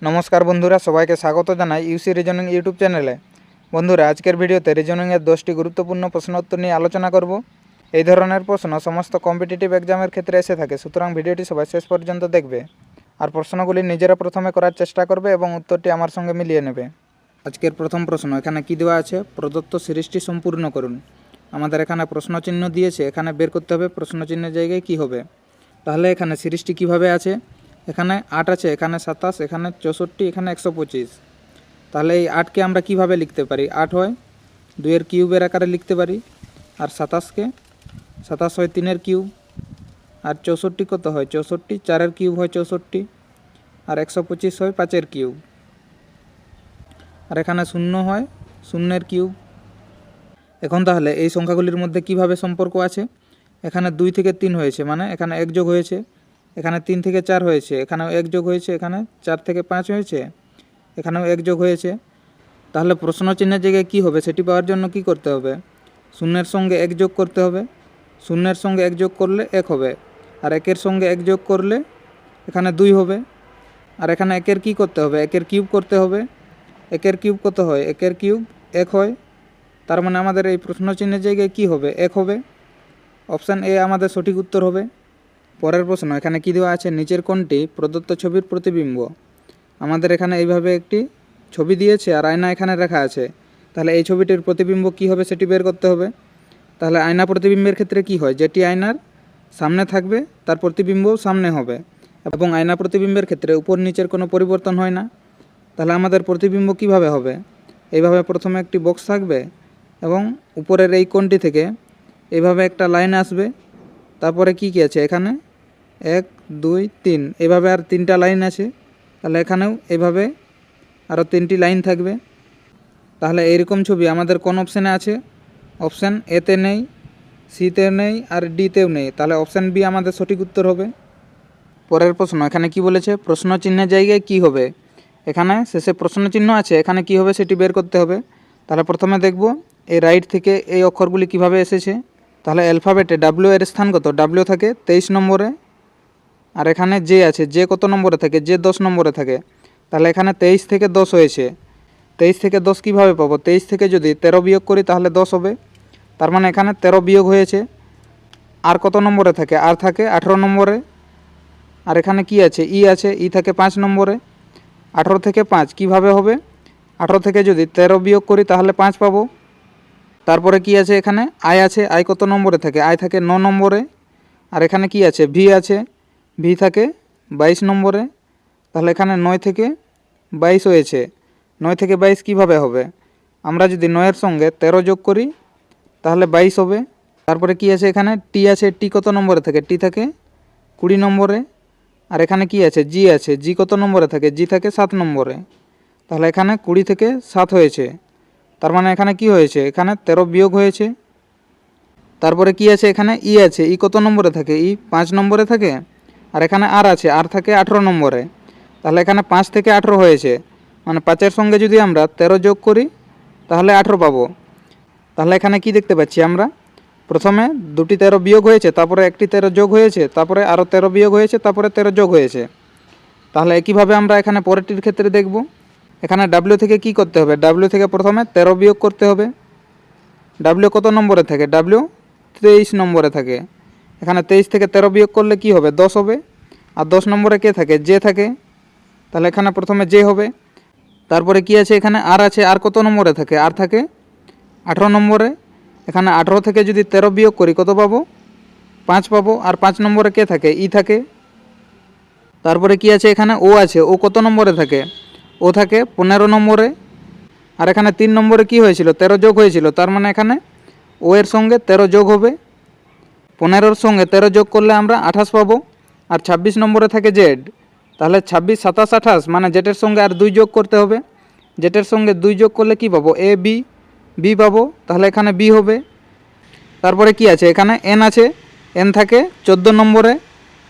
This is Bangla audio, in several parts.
নমস্কার বন্ধুরা, সবাইকে স্বাগত জানাই ইউসি রিজনিং ইউটিউব চ্যানেলে। বন্ধুরা, আজকের ভিডিওতে রিজনিংয়ের 10টি গুরুত্বপূর্ণ প্রশ্ন উত্তর নিয়ে আলোচনা করব। এই ধরনের প্রশ্ন সমস্ত কম্পিটিটিভ এক্সামের ক্ষেত্রে এসে থাকে, সুতরাং ভিডিওটি সবাই শেষ পর্যন্ত দেখবে আর প্রশ্নগুলি নিজেরা প্রথমে করার চেষ্টা করবে এবং উত্তরটি আমার সঙ্গে মিলিয়ে নেবে। আজকের প্রথম প্রশ্ন, এখানে কি দেওয়া আছে? প্রদত্ত সিরিজটি সম্পূর্ণ করুন। আমাদের এখানে প্রশ্নচিহ্ন দিয়েছে, এখানে বের করতে হবে প্রশ্নচিহ্নের জায়গায় কি হবে। তাহলে এখানে সিরিজটি কিভাবে আছে? এখানে 8 আছে, এখানে 27, এখানে 64, এখানে 125। তাহলে এই 8কে আমরা কিভাবে লিখতে পারি? 8 হয় 2-এর কিউবের আকারে লিখতে পারি, আর 27 হয় 3-এর কিউব, আর 64 কত হয়? 64 4-এর কিউব হয় 64, আর 125 হয় 5-এর কিউব, আর এখানে 0 হয় 0-এর কিউব। এখন তাহলে এই সংখ্যাগুলির মধ্যে কিভাবে সম্পর্ক আছে? এখানে 2 থেকে 3 হয়েছে, মানে এখানে 1 যোগ হয়েছে। এখানে 3 থেকে 4 হয়েছে, এখানেও 1 যোগ হয়েছে। এখানে 4 থেকে 5 হয়েছে, এখানেও 1 যোগ হয়েছে। তাহলে প্রশ্ন চিহ্নের জায়গায় কী হবে সেটি পাওয়ার জন্য কি করতে হবে? 0-এর সঙ্গে 1 যোগ করতে হবে। 0-এর সঙ্গে 1 যোগ করলে 1 হবে, আর 1-এর সঙ্গে 1 যোগ করলে এখানে 2 হবে। আর এখানে 1-এর কী করতে হবে? 1-এর কিউব করতে হবে। 1-এর কিউব কত হয়? 1-এর কিউব 1 হয়। তার মানে আমাদের এই প্রশ্ন চিহ্নের জায়গায় কী হবে? 1 হবে। অপশান এ আমাদের সঠিক উত্তর হবে। পরের প্রশ্ন, এখানে কি দেওয়া আছে? নিচের কোনটি প্রদত্ত ছবির প্রতিবিম্ব? আমাদের এখানে এইভাবে একটি ছবি দিয়েছে আর আয়না এখানে রাখা আছে। তাহলে এই ছবিটির প্রতিবিম্ব কি হবে সেটি বের করতে হবে। তাহলে আয়না প্রতিবিম্বের ক্ষেত্রে কি হয়? যেটি আয়নার সামনে থাকবে তার প্রতিবিম্বও সামনে হবে, এবং আয়না প্রতিবিম্বের ক্ষেত্রে উপর নিচের কোনো পরিবর্তন হয় না। তাহলে আমাদের প্রতিবিম্ব কিভাবে হবে? এইভাবে প্রথমে একটি বক্স থাকবে, এবং উপরের এই কোণটি থেকে এইভাবে একটা লাইন আসবে। তারপরে কি কি আছে? এখানে 1 2 3, এভাবে আর 3টা লাইন আছে। তাহলে এখানেও এভাবে আরও 3টি লাইন থাকবে। তাহলে এইরকম ছবি আমাদের কোন অপশানে আছে? অপশান এতে নেই, সিতে নেই, আর ডিতেও নেই। তাহলে অপশান বি আমাদের সঠিক উত্তর হবে। পরের প্রশ্ন, এখানে কি বলেছে? প্রশ্ন চিহ্নের জায়গায় কি হবে? এখানে শেষে প্রশ্ন চিহ্ন আছে, এখানে কি হবে সেটি বের করতে হবে। তাহলে প্রথমে দেখব এই রাইট থেকে এই অক্ষরগুলি কিভাবে এসেছে। তাহলে অ্যালফাবেটে ডাব্লিউ এর স্থান কত? ডাব্লিউ থাকে 23 নম্বরে, আর এখানে জে আছে, জে কত নম্বরে থাকে? জে 10 নম্বরে থাকে। তাহলে এখানে 23 থেকে 10 হয়েছে। 23 থেকে 10 কীভাবে পাবো? 23 থেকে যদি 13 বিয়োগ করি তাহলে 10 হবে। তার মানে এখানে 13 বিয়োগ হয়েছে। আর কত নম্বরে থাকে? আর থাকে 18 নম্বরে। আর এখানে কি আছে? ই আছে, ই থাকে 5 নম্বরে। 18 থেকে 5 কিভাবে হবে? 18 থেকে যদি 13 বিয়োগ করি তাহলে 5 পাবো। তারপরে কি আছে? এখানে আই আছে, আই কত নম্বরে থাকে? আই থাকে 9 নম্বরে। আর এখানে কি আছে? ভি আছে, ভি থাকে 22 নম্বরে। তাহলে এখানে 9 থেকে 22 হয়েছে। 9 থেকে 22 কিভাবে হবে? আমরা যদি 9-এর সঙ্গে 13 যোগ করি তাহলে 22 হবে। তারপরে কি আছে? এখানে টি আছে, টি কত নম্বরে থাকে? টি থাকে 20 নম্বরে। আর এখানে কি আছে? জি আছে, জি কত নম্বরে থাকে? জি থাকে 7 নম্বরে। তাহলে এখানে 20 থেকে 7 হয়েছে। তার মানে এখানে কি হয়েছে? এখানে 13 বিয়োগ হয়েছে। তারপরে কি আছে? এখানে ই আছে, ই কত নম্বরে থাকে? ই 5 নম্বরে থাকে। আর এখানে আর আছে, আর থাকে 18 নম্বরে। তাহলে এখানে 5 থেকে 18 হয়েছে, মানে 5-এর সঙ্গে যদি আমরা 13 যোগ করি তাহলে 18 পাবো। তাহলে এখানে কি দেখতে পাচ্ছি আমরা? প্রথমে দুটি 13 বিয়োগ হয়েছে, তারপরে একটি 13 যোগ হয়েছে, তারপরে আরও 13 বিয়োগ হয়েছে, তারপরে 13 যোগ হয়েছে। তাহলে একইভাবে আমরা এখানে পরেরটির ক্ষেত্রে দেখব। এখানে ডাব্লিউ থেকে কি করতে হবে? ডাব্লিউ থেকে প্রথমে 13 বিয়োগ করতে হবে। ডাব্লিউ কত নম্বরে থাকে? ডাব্লিউ 23 নম্বরে থাকে। এখানে 23 থেকে 13 বিয়োগ করলে কি হবে? 10 হবে। আর 10 নম্বরে কে থাকে? জে থাকে। তাহলে এখানে প্রথমে জে হবে। তারপরে কি আছে? এখানে আর আছে, আর কত নম্বরে থাকে? আর থাকে 18 নম্বরে। এখানে 18 থেকে যদি 13 বিয়োগ করি কত পাবো? 5 পাবো। আর 5 নম্বরে কে থাকে? ই থাকে। তারপরে কি আছে? এখানে ও আছে, ও কত নম্বরে থাকে? ও থাকে 15 নম্বরে। আর এখানে 3 নম্বরে কি হয়েছিল? 13 যোগ হয়েছিল। তার মানে এখানে ও এর সঙ্গে 13 যোগ হবে। 15-র সঙ্গে 13 যোগ করলে আমরা 28 পাবো। আর 26 নম্বরে থাকে জেড। তাহলে 26 27 28, মানে জেটের সঙ্গে আর 2 যোগ করতে হবে। জেটের সঙ্গে 2 যোগ করলে কি পাবো? এ বি, বি পাবো। তাহলে এখানে বি হবে। তারপরে কি আছে? এখানে এন আছে, এন থাকে 14 নম্বরে।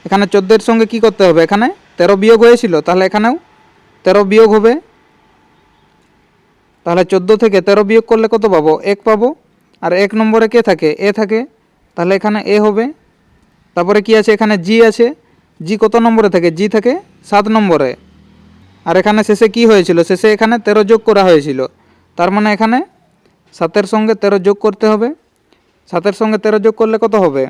এখানে 14-এর সঙ্গে কি করতে হবে? এখানে 13 বিয়োগ হয়েছিল, তাহলে এখানেও 13 বিয়োগ হবে। তাহলে 14 থেকে 13 বিয়োগ করলে কত পাবো? 1 পাবো। আর 1 নম্বরে কে থাকে? এ থাকে। তাহলে এখানে এ হবে। তারপরে কি আছে? এখানে জি আছে, জি কত নম্বরে থাকে? জি থাকে 7 নম্বরে। আর এখানে শেষে কি হয়েছিল, শেষে এখানে 13 যোগ করা হয়েছিল, তার মানে এখানে 7-এর সঙ্গে 13 যোগ করতে হবে। 7-এর সঙ্গে 13 যোগ করলে কত হবে,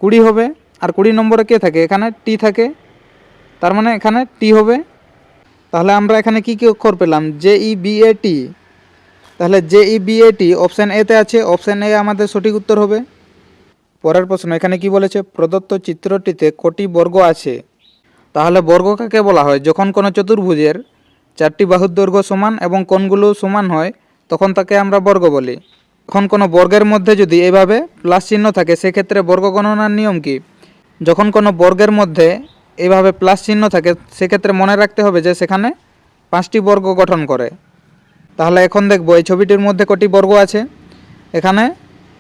20 হবে। আর 20 নম্বরে কে থাকে, এখানে টি থাকে, তার মানে এখানে টি হবে। তাহলে আমরা এখানে কি কি অক্ষর পেলাম, JEBAT। তাহলে JEBAT অপশান এতে আছে, অপশান এ আমাদের সঠিক উত্তর হবে। পরের প্রশ্ন এখানে কি বলেছে, প্রদত্ত চিত্রটিতে কটি বর্গ আছে। তাহলে বর্গ কাকে বলা হয়, যখন কোনো চতুর্ভুজের 4টি বাহুর দৈর্ঘ্য সমান এবং কোণগুলো সমান হয় তখন তাকে আমরা বর্গ বলি। যখন কোনো বর্গের মধ্যে যদি এভাবে প্লাস চিহ্ন থাকে সেক্ষেত্রে বর্গ গণনার নিয়ম কি, যখন কোনো বর্গের মধ্যে এইভাবে প্লাস চিহ্ন থাকে সেক্ষেত্রে মনে রাখতে হবে যে সেখানে 5টি বর্গ গঠন করে। তাহলে এখন দেখব এই ছবিটির মধ্যে কটি বর্গ আছে। এখানে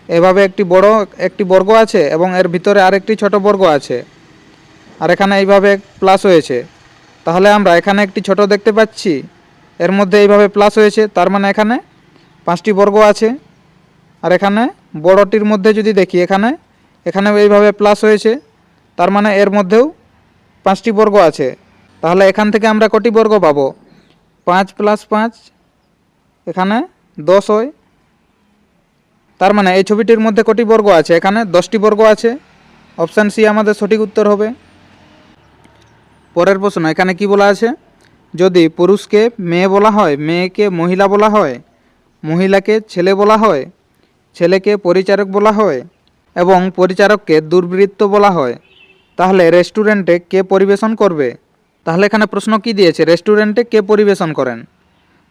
এভাবে একটি বর্গ আছে এবং এর ভিতরে আরেকটি ছোট বর্গ আছে, আর এখানে এইভাবে প্লাস হয়েছে। তাহলে আমরা এখানে একটি ছোট দেখতে পাচ্ছি, এর মধ্যে এইভাবে প্লাস হয়েছে, তার মানে এখানে 5টি বর্গ আছে। আর এখানে বড়টির মধ্যে যদি দেখি, এখানেও এইভাবে প্লাস হয়েছে, তার মানে এর মধ্যেও 5টি বর্গ আছে। তাহলে এখান থেকে আমরা কটি বর্গ পাবো, 5 + 5 এখানে 10 হয়। তার মানে এই ছবিটির মধ্যে কটি বর্গ আছে, এখানে 10টি বর্গ আছে। অপশান সি আমাদের সঠিক উত্তর হবে। পরের প্রশ্ন এখানে কি বলা আছে, যদি পুরুষকে মেয়ে বলা হয়, মেয়েকে মহিলা বলা হয়, মহিলাকে ছেলে বলা হয়, ছেলেকে পরিচারক বলা হয় এবং পরিচারককে দুর্বৃত্ত বলা হয়, তাহলে রেস্টুরেন্টে কে পরিবেশন করবে। তাহলে এখানে প্রশ্ন কি দিয়েছে, রেস্টুরেন্টে কে পরিবেশন করেন।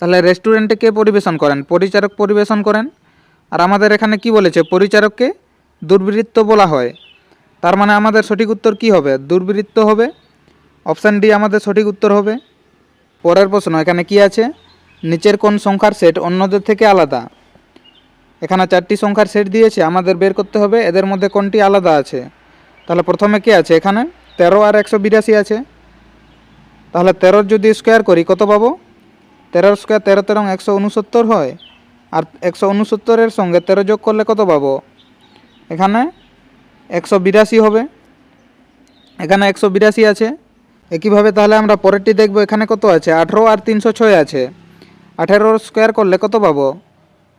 তাহলে রেস্টুরেন্টে কে পরিবেশন করেন, পরিচারক পরিবেশন করেন। আর আমাদের এখানে কি বলেছে, পরিচারককে দুর্বৃত্ত বলা হয়, তার মানে আমাদের সঠিক উত্তর কি হবে, দুর্বৃত্ত হবে। অপশান ডি আমাদের সঠিক উত্তর হবে। পরের প্রশ্ন এখানে কি আছে, নিচের কোন সংখ্যার সেট অন্যদের থেকে আলাদা। এখানে 4টি সংখ্যার সেট দিয়েছে, আমাদের বের করতে হবে এদের মধ্যে কোনটি আলাদা আছে। তাহলে প্রথমে কি আছে, এখানে 13 আর 182 আছে। তাহলে 13 যদি স্কোয়ার করি কত পাবো, 13 স্কোয়ার 13 13 169 হয়। আর 169-এর সঙ্গে 13 যোগ করলে কত পাবো, এখানে 182 হবে। এখানে 182 আছে। একইভাবে তাহলে আমরা পরেরটি দেখব, এখানে কত আছে, 18 আর 306 আছে। 18 স্কোয়ার করলে কত পাবো,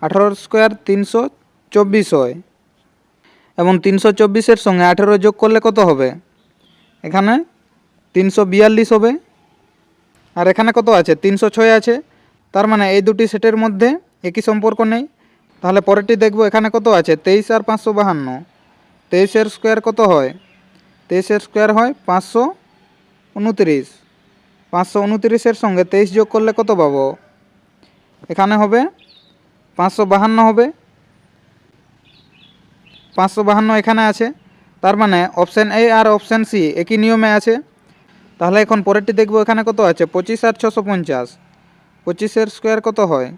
18 স্কোয়ার 324 হয় এবং 324-এর সঙ্গে 18 যোগ করলে কত হবে, এখানে 342 হবে। আর এখানে কত আছে, 306 আছে। তার মানে এই দুটি সেটের মধ্যে একই সম্পর্ক নেই। তাহলে পরেরটি দেখব, এখানে কত আছে, 23 আর 552। 23-এর স্কোয়ার কত হয়, 23-এর স্কোয়ার হয় 529। 529-এর সঙ্গে 23 যোগ করলে কত পাবো, এখানে হবে 552 হবে। 552 এখানে আছে, তার মানে অপশান এ আর অপশান সি একই নিয়মে আছে। তাহলে এখন পরেরটি দেখব, এখানে কত আছে, 25 আর 650। 25-এর স্কোয়ার কত হয়,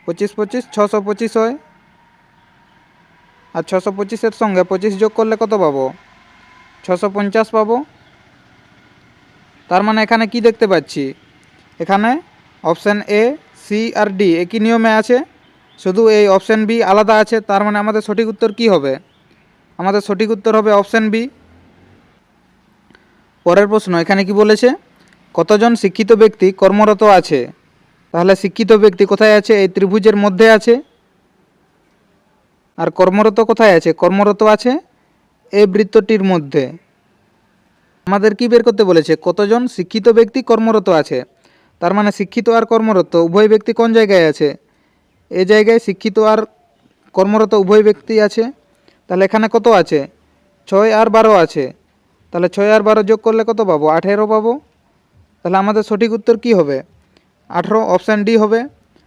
25 25 625 হয়। আর 625-এর সঙ্গে 25 যোগ করলে কত পাবো, 650 পাবো। তার মানে এখানে কি দেখতে পাচ্ছি, এখানে অপশান এ সি আর ডি একই নিয়মে আছে, শুধু এই অপশান বি আলাদা আছে। তার মানে আমাদের সঠিক উত্তর কি হবে, আমাদের সঠিক উত্তর হবে অপশান বি। পরের প্রশ্ন এখানে কি বলেছে, কতজন শিক্ষিত ব্যক্তি কর্মরত আছে। তাহলে শিক্ষিত ব্যক্তি কোথায় আছে, এই ত্রিভুজের মধ্যে আছে। আর কর্মরত কোথায় আছে, কর্মরত আছে এই বৃত্তটির মধ্যে। আমাদের কি বের করতে বলেছে, কতজন শিক্ষিত ব্যক্তি কর্মরত আছে। তার মানে শিক্ষিত আর কর্মরত উভয় ব্যক্তি কোন জায়গায় আছে, এই জায়গায় শিক্ষিত আর কর্মরত উভয় ব্যক্তি আছে। তাহলে এখানে কত আছে, 6 আর 12 আছে। তাহলে 6 আর 12 যোগ করলে কত পাবো, 18 পাবো। তাহলে আমাদের সঠিক উত্তর কি হবে, 18, অপশান ডি হবে।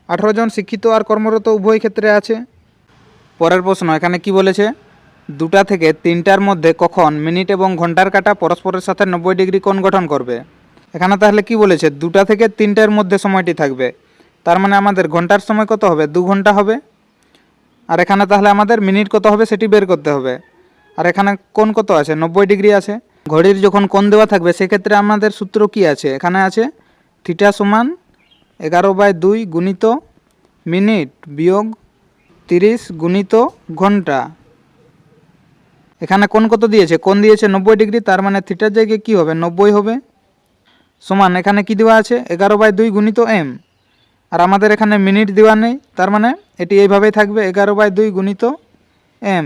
18 জন শিক্ষিত আর কর্মরত উভয় ক্ষেত্রে আছে। পরের প্রশ্ন এখানে কি বলেছে, 2টা থেকে 3টার মধ্যে কখন মিনিট এবং ঘন্টার কাঁটা পরস্পরের সাথে 90 ডিগ্রি কোণ গঠন করবে। এখানে তাহলে কি বলেছে, 2টা থেকে 3টার মধ্যে সময়টি থাকবে, তার মানে আমাদের ঘন্টার সময় কত হবে, 2 ঘন্টা হবে। আর এখানে তাহলে আমাদের মিনিট কত হবে সেটি বের করতে হবে। আর এখানে কোণ কত আছে, 90 ডিগ্রি আছে। ঘড়ির যখন কোণ দেওয়া থাকবে সেক্ষেত্রে আমাদের সূত্র কি আছে, এখানে আছে থিটা সমান 11/2 গুণিত মিনিট বিয়োগ 30 গুণিত ঘন্টা। এখানে কোণ কত দিয়েছে, কোণ দিয়েছে 90 ডিগ্রি, তার মানে থিটার জায়গায় কী হবে, 90 হবে। সমান এখানে কি দেওয়া আছে 11/2 গুণিত m, আর আমাদের এখানে মিনিট দেওয়া নেই, তার মানে এটি এইভাবেই থাকবে 11/2 গুণিত m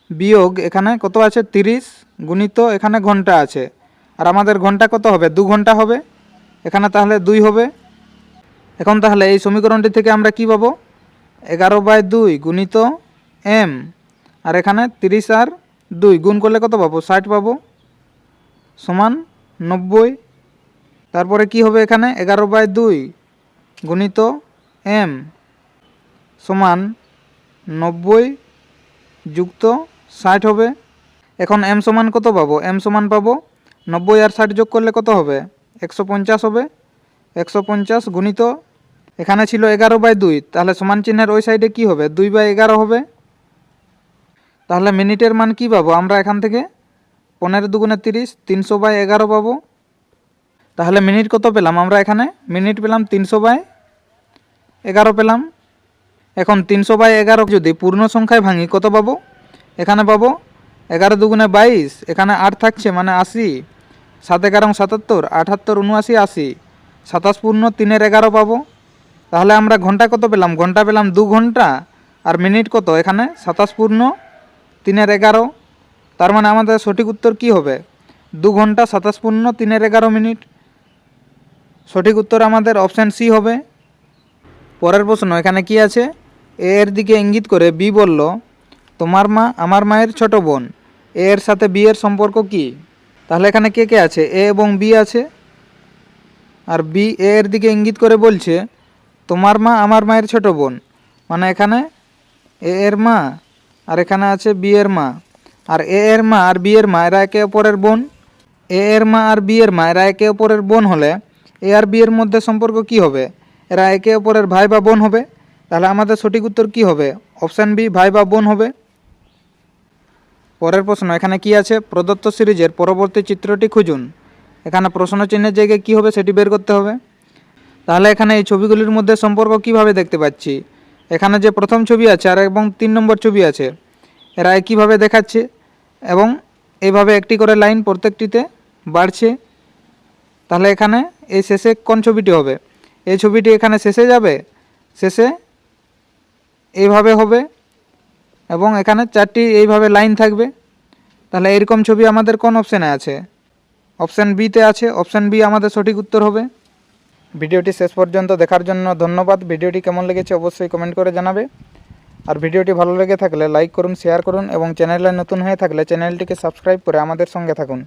বিয়োগ এখানে কত আছে 30 গুণিত এখানে ঘন্টা আছে, আর আমাদের ঘন্টা কত হবে 2 ঘন্টা হবে, এখানে তাহলে 2 হবে। এখন তাহলে এই সমীকরণটি থেকে আমরা কি পাবো 11/2 গুণিত m, আর এখানে 30 আর 2 গুণ করলে কত পাবো 60 পাবো, সমান 90। তারপরে কি হবে এখানে 11/2 গুণিত m সমান 90 যুক্ত 60 হবে। এখন m সমান কত পাবো, m সমান পাবো 90 আর 60 যোগ করলে কত হবে 150 হবে। 150 গুণিত এখানে ছিল 11/2, তাহলে সমান চিহ্নের ওই সাইডে কি হবে 2/11 হবে। তাহলে মিনিটের মান কি পাবো আমরা এখান থেকে 15 দুগুণে 30, 300/11 পাবো। তাহলে মিনিট কত পেলাম আমরা এখানে, মিনিট পেলাম 300/11 পেলাম। এখন 300/11 যদি পূর্ণ সংখ্যায় ভাঙি কত পাবো, এখানে পাবো 11 দুগুণে 22, এখানে 8 থাকছে মানে 80, 7 11 77, 78 79 80, 27 পূর্ণ 3-এর 11 পাবো। তাহলে আমরা ঘন্টা কত পেলাম, ঘন্টা পেলাম 2 ঘন্টা, আর মিনিট কত এখানে 27 পূর্ণ 3-এর 11, তার মানে আমাদের সঠিক উত্তর কি হবে 2 ঘন্টা 27 পূর্ণ 3-এর 11 মিনিট। সঠিক উত্তর আমাদের অপশান সি হবে। পরের প্রশ্ন এখানে কি আছে, এ এর দিকে ইঙ্গিত করে বি বলল তোমার মা আমার মায়ের ছোট বোন, এ এর সাথে বি এর সম্পর্ক কি। তাহলে এখানে কে কে আছে, এ এবং বি আছে, আর বি এ এর দিকে ইঙ্গিত করে বলছে তোমার মা আমার মায়ের ছোট বোন, মানে এখানে এ এর মা আর এখানে আছে বি এর মা, আর এ এর মা আর বি এর মা এরা একে অপরের বোন। এ এর মা আর বি এর মা এরা একে অপরের বোন হলে এ আর বি এর মধ্যে সম্পর্ক কি হবে, এরা একে অপরের ভাই বা বোন হবে। তাহলে আমাদের সঠিক উত্তর কি হবে, অপশান বি ভাই বা বোন হবে। পরের প্রশ্ন এখানে কি আছে, প্রদত্ত সিরিজের পরবর্তী চিত্রটি খুঁজুন। এখানে প্রশ্ন চিহ্নের জায়গায় কী হবে সেটি বের করতে হবে। তাহলে এখানে এই ছবিগুলির মধ্যে সম্পর্ক কিভাবে দেখতে পাচ্ছি, এখানে যে প্রথম ছবি আছে আর এবং 3 নম্বর ছবি আছে এরা একইভাবে দেখাচ্ছে, এবং এইভাবে একটি করে লাইন প্রত্যেকটিতে বাড়ছে। তাহলে এখানে এই শেষে কোন ছবিটি হবে, এই ছবিটি এখানে শেষে যাবে, শেষে এইভাবে হবে, এবং এখানে 4টি এইভাবে লাইন থাকবে। তাহলে এরকম ছবি আমাদের কোন অপশানে আছে, অপশান বিতে আছে, অপশান বি আমাদের সঠিক উত্তর হবে। ভিডিওটি শেষ পর্যন্ত দেখার জন্য ধন্যবাদ। ভিডিওটি কেমন লেগেছে অবশ্যই কমেন্ট করে জানাবে, আর ভিডিওটি ভালো লেগে থাকলে লাইক করুন, শেয়ার করুন, এবং চ্যানেলে নতুন হয়ে থাকলে চ্যানেলটিকে সাবস্ক্রাইব করে আমাদের সঙ্গে থাকুন।